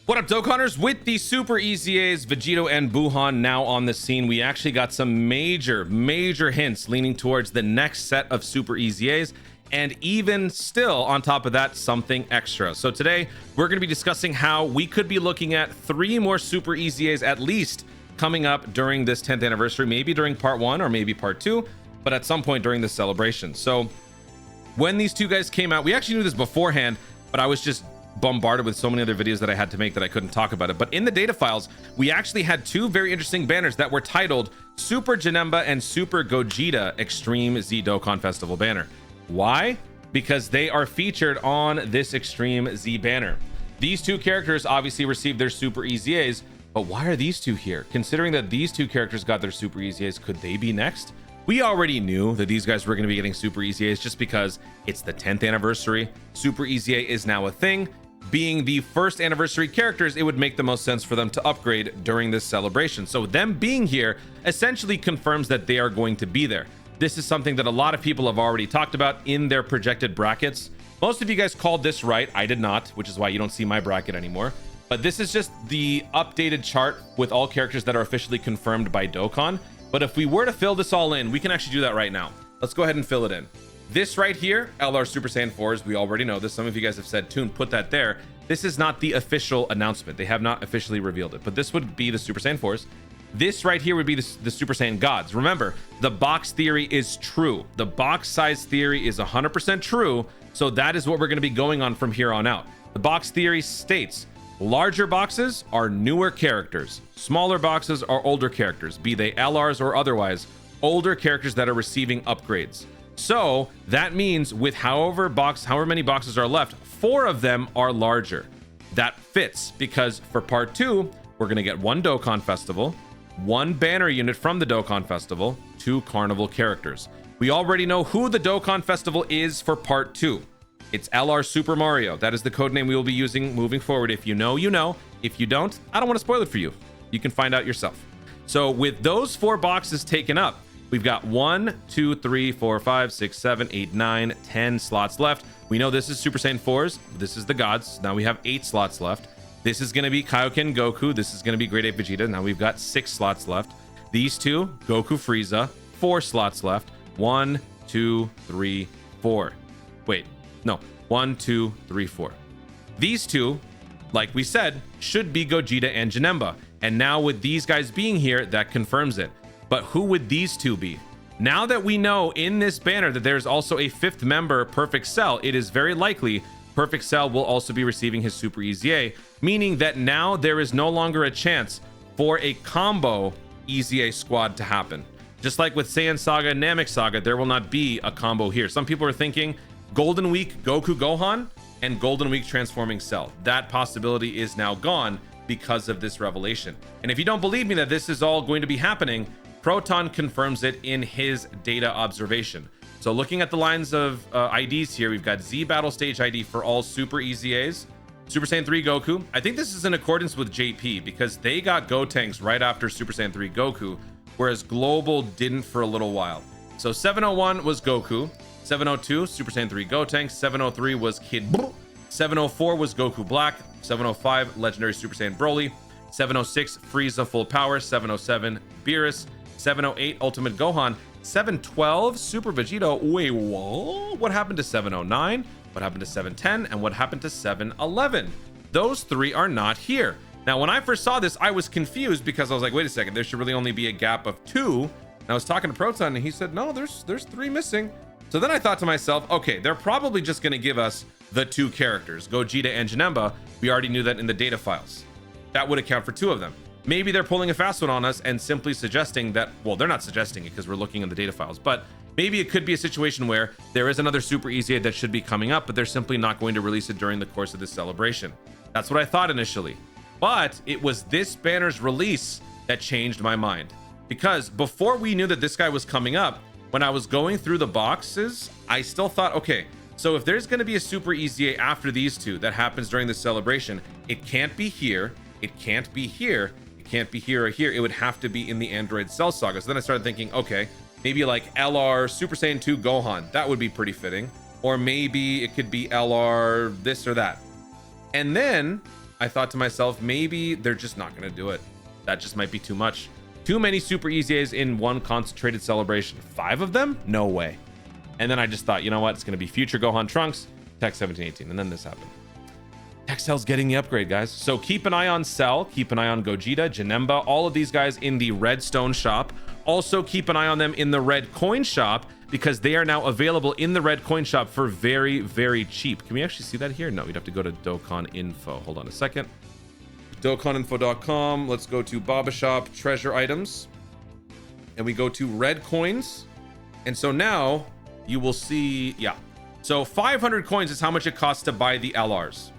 What up, Dokkanners? With the Super EZAs, Vegito and Buhan now on the scene, we actually got some major hints leaning towards the next set of Super EZAs, and even still, on top of that, something extra. So today, we're going to be discussing how we could be looking at 3 more Super EZAs at least coming up during this 10th anniversary, maybe during part 1 or maybe part 2, but at some point during this celebration. So when these 2 guys came out, we actually knew this beforehand, but I was just bombarded with so many other videos that I had to make that I couldn't talk about it. But in the data files, we actually had 2 very interesting banners that were titled Super Janemba and Super Gogeta Extreme Z Dokkan Festival banner. Why? Because they are featured on this Extreme Z banner. These 2 characters obviously received their Super EZAs, but why are these 2 here? Considering that these 2 characters got their Super EZAs, could they be next? We already knew that these guys were going to be getting Super EZAs just because it's the 10th anniversary. Super EZA is now a thing. Being the first anniversary characters, it would make the most sense for them to upgrade during this celebration. So them being here essentially confirms that they are going to be there. This is something that a lot of people have already talked about in their projected brackets. Most of you guys called this right. I did not, which is why you don't see my bracket anymore. But this is just the updated chart with all characters that are officially confirmed by Dokkan. But if we were to fill this all in, we can actually do that right now. Let's go ahead and fill it in. This right here, LR Super Saiyan 4s, we already know this. Some of you guys have said, Toon, put that there. This is not the official announcement. They have not officially revealed it, but this would be the Super Saiyan 4s. This right here would be the Super Saiyan Gods. Remember, the box theory is true. The box size theory is 100% true. So that is what we're going to be going on from here on out. The box theory states larger boxes are newer characters. Smaller boxes are older characters, be they LRs or otherwise, older characters that are receiving upgrades. So that means with however many boxes are left, 4 of them are larger. That fits because for part 2, we're going to get 1 Dokkan Festival, 1 banner unit from the Dokkan Festival, 2 Carnival characters. We already know who the Dokkan Festival is for part 2. It's LR Super Mario. That is the codename we will be using moving forward. If you know, you know. If you don't, I don't want to spoil it for you. You can find out yourself. So with those 4 boxes taken up, we've got 1, 2, 3, 4, 5, 6, 7, 8, 9, 10 slots left. We know this is Super Saiyan 4s. This is the gods. Now we have 8 slots left. This is going to be Kaioken Goku. This is going to be Great Ape Vegeta. Now we've got 6 slots left. These 2, Goku Frieza, 4 slots left. 1, 2, 3, 4. Wait, no. 1, 2, 3, 4. These 2, like we said, should be Gogeta and Janemba. And now with these guys being here, that confirms it. But who would these 2 be? Now that we know in this banner that there's also a 5th member, Perfect Cell, it is very likely Perfect Cell will also be receiving his Super EZA, meaning that now there is no longer a chance for a combo EZA squad to happen. Just like with Saiyan Saga and Namek Saga, there will not be a combo here. Some people are thinking Golden Week Goku Gohan and Golden Week Transforming Cell. That possibility is now gone because of this revelation. And if you don't believe me that this is all going to be happening, Proton confirms it in his data observation. So looking at the lines of IDs here, we've got Z Battle Stage ID for all Super EZAs. Super Saiyan 3 Goku. I think this is in accordance with JP because they got Gotenks right after Super Saiyan 3 Goku, whereas Global didn't for a little while. So 701 was Goku. 702, Super Saiyan 3 Gotenks. 703 was Kid Buu. 704 was Goku Black. 705, Legendary Super Saiyan Broly. 706, Frieza Full Power. 707, Beerus. 708 Ultimate Gohan. 712 Super Vegito. Wait, whoa, what happened to 709? What happened to 710? And what happened to 711? Those 3 are not here. Now when I first saw this, I was confused because I was like, wait a second, there should really only be a gap of 2. And I was talking to Proton and he said, no, there's 3 missing. So then I thought to myself, okay, they're probably just going to give us the 2 characters, Gogeta and Janemba. We already knew that in the data files. That would account for 2 of them. Maybe they're pulling a fast one on us and simply suggesting that, well, they're not suggesting it because we're looking in the data files, but maybe it could be a situation where there is another Super EZA that should be coming up, but they're simply not going to release it during the course of this celebration. That's what I thought initially. But it was this banner's release that changed my mind. Because before we knew that this guy was coming up, when I was going through the boxes, I still thought, okay, so if there's going to be a Super EZA after these 2 that happens during this celebration, it can't be here, it can't be here, can't be here or here. It would have to be in the Android Cell Saga. So then I started thinking, okay, maybe like LR Super Saiyan 2 Gohan. That would be pretty fitting. Or maybe it could be LR this or that. And then I thought to myself, maybe they're just not going to do it. That just might be too much. Too many Super EZAs in one concentrated celebration. 5 of them? No way. And then I just thought, you know what? It's going to be Future Gohan Trunks, Tech 1718. And then this happened. Tech Cell's getting the upgrade, guys. So keep an eye on Cell. Keep an eye on Gogeta, Janemba, all of these guys in the Redstone shop. Also keep an eye on them in the Red Coin shop, because they are now available in the Red Coin shop for very, very cheap. Can we actually see that here? No, we'd have to go to Dokkan Info. Hold on a second. DokkanInfo.com. Let's go to Baba Shop, Treasure Items. And we go to Red Coins. And so now you will see, yeah. So 500 coins is how much it costs to buy the LRs.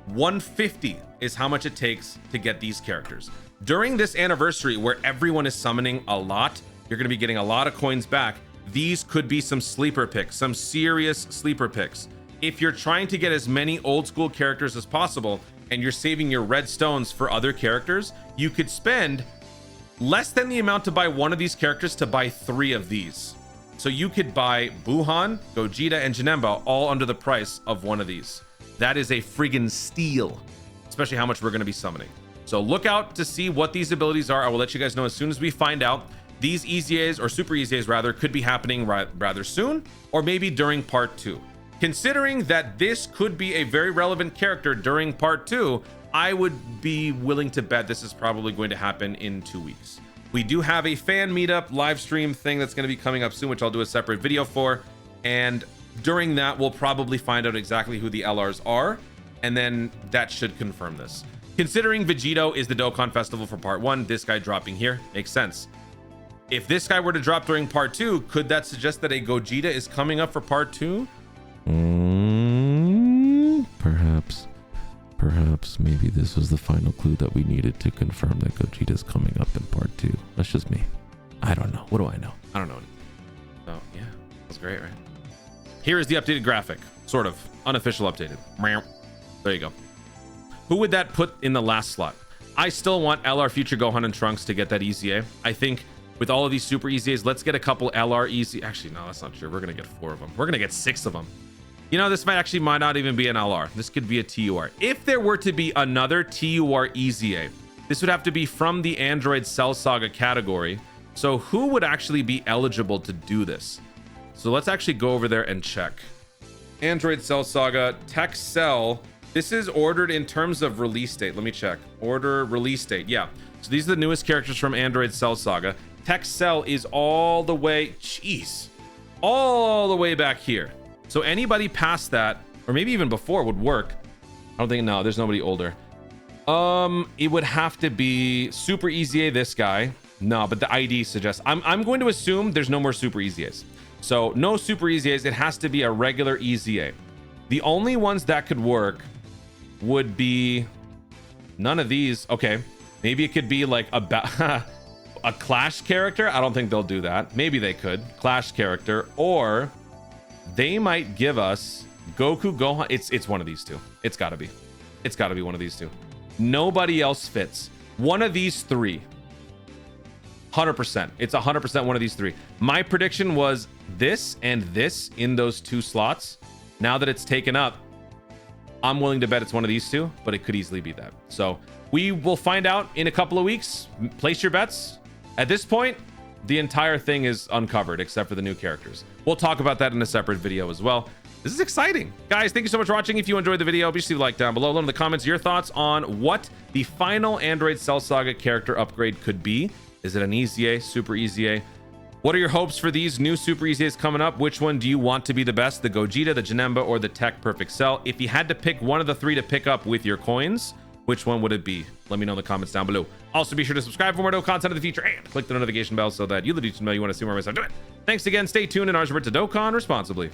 150 is how much it takes to get these characters. During this anniversary where everyone is summoning a lot, you're going to be getting a lot of coins back. These could be some sleeper picks, some serious sleeper picks. If you're trying to get as many old school characters as possible and you're saving your red stones for other characters, you could spend less than the amount to buy one of these characters to buy 3 of these. So you could buy Buhan, Gogeta, and Janemba all under the price of one of these. That is a friggin' steal, especially how much we're going to be summoning. So look out to see what these abilities are. I will let you guys know as soon as we find out. These EZAs, or Super EZAs rather, could be happening rather soon, or maybe during part 2. Considering that this could be a very relevant character during part 2, I would be willing to bet this is probably going to happen in 2 weeks. We do have a fan meetup live stream thing that's going to be coming up soon, which I'll do a separate video for. And during that, we'll probably find out exactly who the LRs are. And then that should confirm this. Considering Vegito is the Dokkan Festival for part 1, this guy dropping here makes sense. If this guy were to drop during part 2, could that suggest that a Gogeta is coming up for part 2? Perhaps maybe this was the final clue that we needed to confirm that Gogeta is coming up in part 2. That's just me. I don't know. What do I know? I don't know. So yeah, that's great, right? Here is the updated graphic, sort of unofficial updated. There you go. Who would that put in the last slot? I still want LR Future Gohan and Trunks to get that EZA. I think with all of these Super EZAs, let's get a couple LR EZ. Actually, no, that's not true. We're gonna get 4 of them. We're gonna get 6 of them. You know, this might not even be an LR. This could be a TUR. If there were to be another TUR EZA, this would have to be from the Android Cell Saga category. So who would actually be eligible to do this? So let's actually go over there and check. Android Cell Saga, Tech Cell. This is ordered in terms of release date. Let me check. Order release date. Yeah. So these are the newest characters from Android Cell Saga. Tech Cell is all the way, all the way back here. So anybody past that, or maybe even before, would work. I don't think, no, there's nobody older. It would have to be Super EZA, this guy. No, but the ID suggests, I'm going to assume there's no more Super EZAs. So no Super EZAs, it has to be a regular EZA. The only ones that could work would be none of these. Okay, maybe it could be like a Clash character. I don't think they'll do that. Maybe they could. Clash character, or they might give us Goku, Gohan. It's one of these two. It's got to be. It's got to be one of these two. Nobody else fits. One of these 3. 100%. It's 100% one of these 3. My prediction was this and this in those 2 slots. Now that it's taken up, I'm willing to bet it's one of these 2, but it could easily be that. So we will find out in a couple of weeks. Place your bets. At this point, the entire thing is uncovered except for the new characters. We'll talk about that in a separate video as well. This is exciting. Guys, thank you so much for watching. If you enjoyed the video, be sure to leave a like down below. Let in the comments your thoughts on what the final Android Cell Saga character upgrade could be. Is it an EZA, Super EZA? What are your hopes for these new Super EZAs coming up? Which one do you want to be the best? The Gogeta, the Janemba, or the Tech Perfect Cell? If you had to pick one of the 3 to pick up with your coins, which one would it be? Let me know in the comments down below. Also, be sure to subscribe for more Dokkan content in the future and click the notification bell so that you'll know you want to see more of myself doing. Thanks again. Stay tuned and remember to Dokkan responsibly.